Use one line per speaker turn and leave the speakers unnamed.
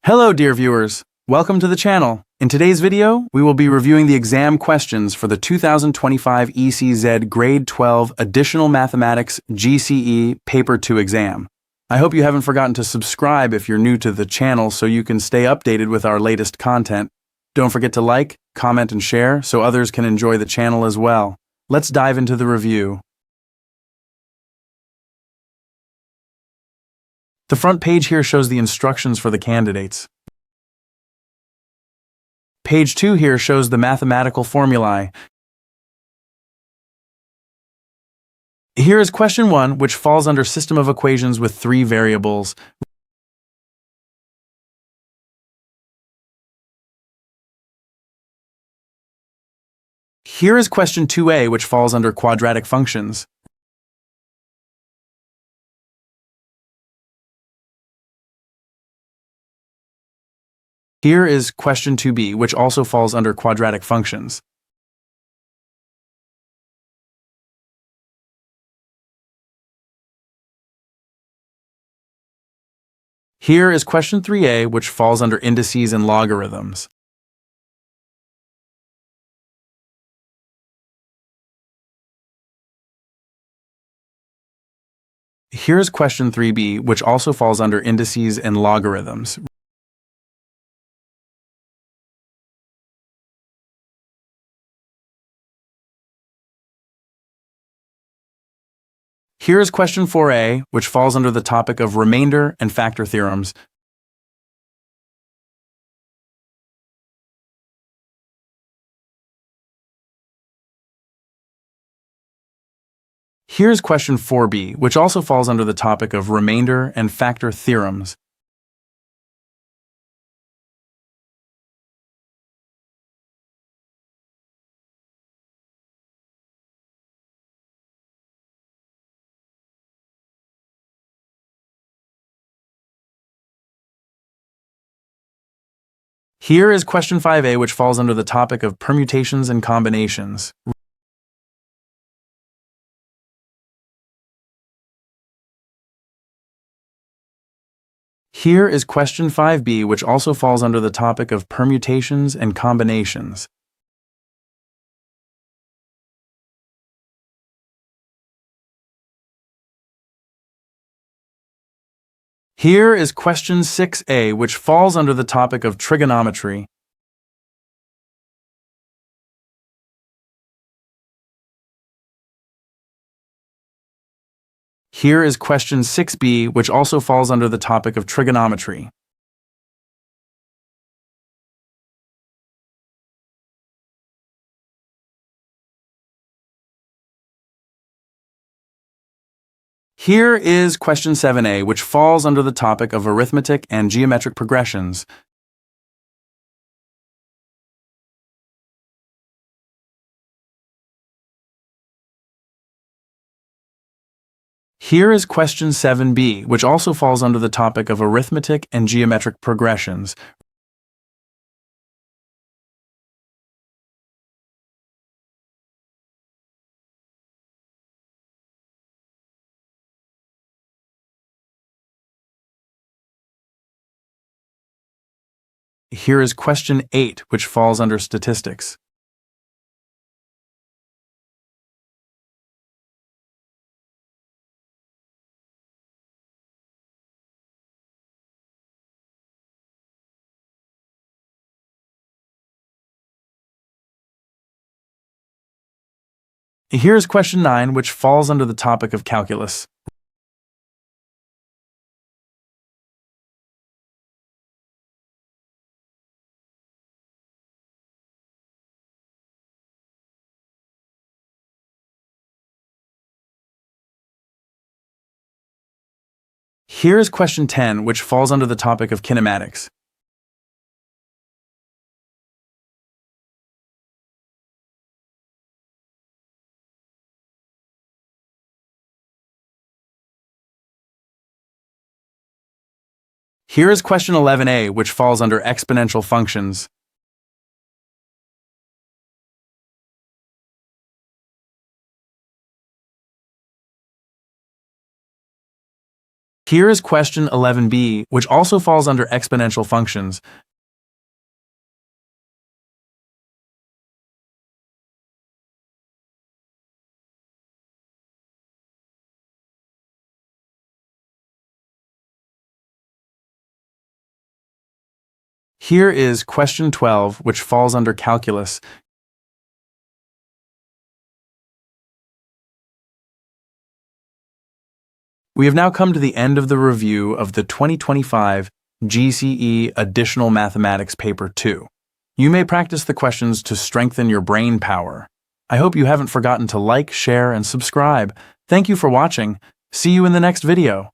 Hello, dear viewers. Welcome to the channel. In today's video, we will be reviewing the exam questions for the 2025 ECZ Grade 12 Additional Mathematics GCE Paper 2 exam. I hope you haven't forgotten to subscribe if you're new to the channel so you can stay updated with our latest content. Don't forget to like, comment, and share so others can enjoy the channel as well. Let's dive into the review. The front page here shows the instructions for the candidates. Page 2 here shows the mathematical formulae. Here is question 1, which falls under system of equations with 3 variables. Here is question 2a, which falls under quadratic functions. Here is question 2b, which also falls under quadratic functions. Here is question 3a, which falls under indices and logarithms. Here is question 3b, which also falls under indices and logarithms. Here is question 4a, which falls under the topic of remainder and factor theorems. Here is question 4b, which also falls under the topic of remainder and factor theorems. Here is question 5a, which falls under the topic of permutations and combinations. Here is question 5b, which also falls under the topic of permutations and combinations. Here is question 6a, which falls under the topic of trigonometry. Here is question 6b, which also falls under the topic of trigonometry. Here is question 7a, which falls under the topic of arithmetic and geometric progressions. Here is question 7b, which also falls under the topic of arithmetic and geometric progressions. Here is question 8, which falls under statistics. Here is question 9, which falls under the topic of calculus. Here is question 10, which falls under the topic of kinematics. Here is question 11a, which falls under exponential functions. Here is question 11b, which also falls under exponential functions. Here is question 12, which falls under calculus. We have now come to the end of the review of the 2025 GCE Additional Mathematics Paper 2. You may practice the questions to strengthen your brain power. I hope you haven't forgotten to like, share, and subscribe. Thank you for watching. See you in the next video.